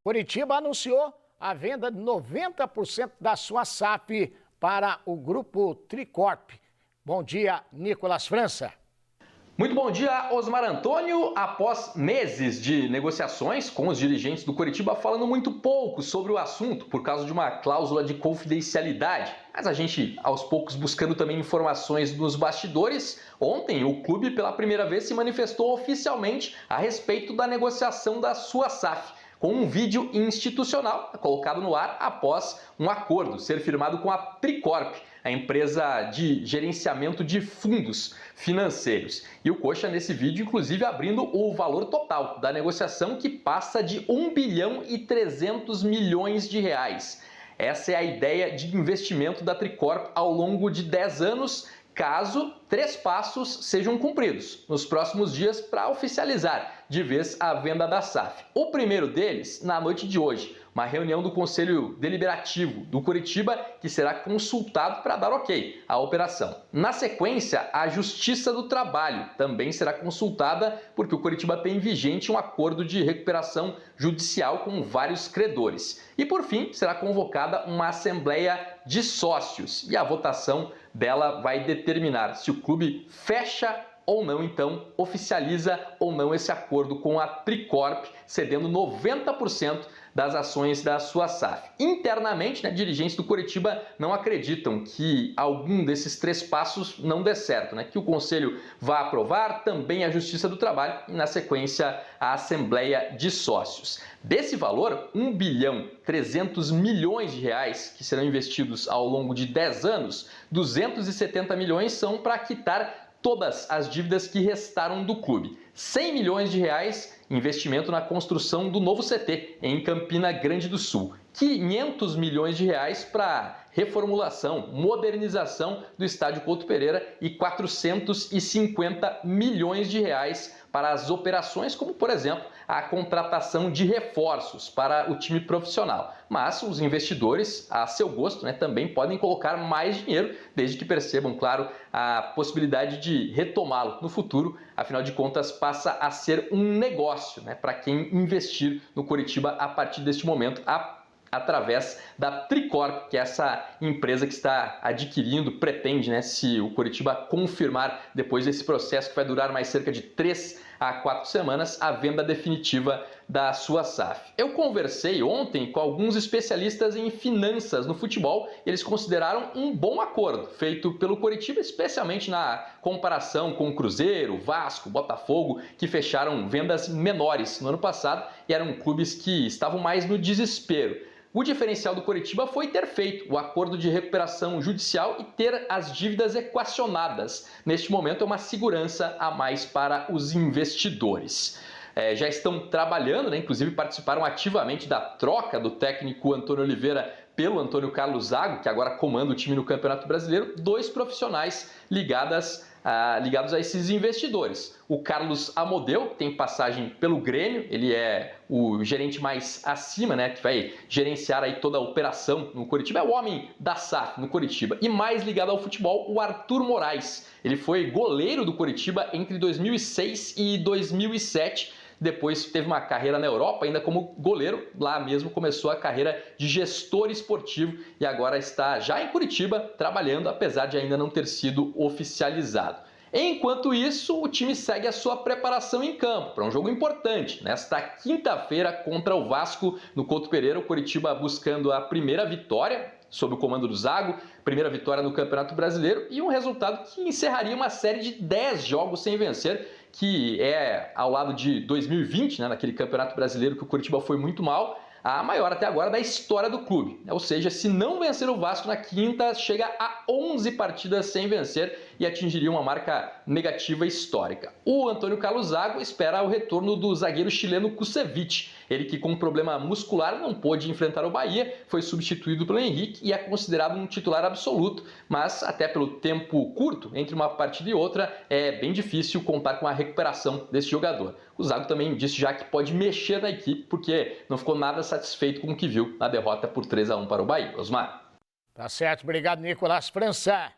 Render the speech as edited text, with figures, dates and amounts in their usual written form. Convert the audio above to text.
Curitiba anunciou a venda de 90% da sua SAF para o grupo Tricorp. Bom dia, Nicolas França. Muito bom dia, Osmar Antônio. Após meses de negociações com os dirigentes do Curitiba falando muito pouco sobre o assunto por causa de uma cláusula de confidencialidade, mas a gente aos poucos buscando também informações nos bastidores, ontem o clube pela primeira vez se manifestou oficialmente a respeito da negociação da sua SAF, com um vídeo institucional colocado no ar após um acordo ser firmado com a Tricorp, a empresa de gerenciamento de fundos financeiros. E o Coxa nesse vídeo, inclusive, abrindo o valor total da negociação, que passa de 1 bilhão e 300 milhões de reais. Essa é a ideia de investimento da Tricorp ao longo de 10 anos, caso 3 passos sejam cumpridos nos próximos dias para oficializar de vez a venda da SAF. O primeiro deles, na noite de hoje, uma reunião do Conselho Deliberativo do Curitiba que será consultado para dar ok à operação. Na sequência, a Justiça do Trabalho também será consultada porque o Curitiba tem vigente um acordo de recuperação judicial com vários credores. E por fim, será convocada uma assembleia de sócios e a votação dela vai determinar se o clube fecha ou não, então, oficializa ou não esse acordo com a Tricorp, cedendo 90% das ações da sua SAF. Internamente, dirigentes do Curitiba não acreditam que algum desses 3 passos não dê certo, que o Conselho vá aprovar, também a Justiça do Trabalho e, na sequência, a Assembleia de Sócios. Desse valor, 1 bilhão 300 milhões de reais que serão investidos ao longo de 10 anos, 270 milhões são para quitar todas as dívidas que restaram do clube. 100 milhões de reais investimento na construção do novo CT em Campina Grande do Sul. 500 milhões de reais para reformulação, modernização do estádio Couto Pereira e 450 milhões de reais para as operações, como por exemplo a contratação de reforços para o time profissional. Mas os investidores, a seu gosto, também podem colocar mais dinheiro, desde que percebam, claro, a possibilidade de retomá-lo no futuro. Afinal de contas, passa a ser um negócio para quem investir no Curitiba a partir deste momento, através da Tricorp, que é essa empresa que está adquirindo, pretende, se o Curitiba confirmar depois desse processo que vai durar mais cerca de 3 a 4 semanas, a venda definitiva da sua SAF. Eu conversei ontem com alguns especialistas em finanças no futebol, eles consideraram um bom acordo feito pelo Curitiba, especialmente na comparação com o Cruzeiro, Vasco, Botafogo, que fecharam vendas menores no ano passado e eram clubes que estavam mais no desespero. O diferencial do Curitiba foi ter feito o acordo de recuperação judicial e ter as dívidas equacionadas. Neste momento é uma segurança a mais para os investidores. Já estão trabalhando, inclusive participaram ativamente da troca do técnico Antônio Oliveira pelo Antônio Carlos Zago, que agora comanda o time no Campeonato Brasileiro, 2 profissionais ligados a esses investidores. O Carlos Amodeu tem passagem pelo Grêmio, ele é o gerente mais acima, que vai gerenciar aí toda a operação no Curitiba, é o homem da SAF no Curitiba. E mais ligado ao futebol, o Arthur Moraes. Ele foi goleiro do Curitiba entre 2006 e 2007, depois teve uma carreira na Europa, ainda como goleiro, lá mesmo começou a carreira de gestor esportivo e agora está já em Curitiba trabalhando, apesar de ainda não ter sido oficializado. Enquanto isso, o time segue a sua preparação em campo para um jogo importante. Nesta quinta-feira contra o Vasco, no Couto Pereira, o Curitiba buscando a primeira vitória sob o comando do Zago, primeira vitória no Campeonato Brasileiro e um resultado que encerraria uma série de 10 jogos sem vencer, que é ao lado de 2020, naquele Campeonato Brasileiro que o Curitiba foi muito mal, a maior até agora da história do clube. Ou seja, se não vencer o Vasco na quinta, chega a 11 partidas sem vencer e atingiria uma marca negativa histórica. O Antônio Carlos Zago espera o retorno do zagueiro chileno Kusevich. Ele que com problema muscular não pôde enfrentar o Bahia, foi substituído pelo Henrique e é considerado um titular absoluto, mas até pelo tempo curto entre uma partida e outra, é bem difícil contar com a recuperação desse jogador. O Zago também disse já que pode mexer na equipe, porque não ficou nada satisfeito com o que viu na derrota por 3 a 1 para o Bahia. Osmar. Tá certo, obrigado, Nicolas França.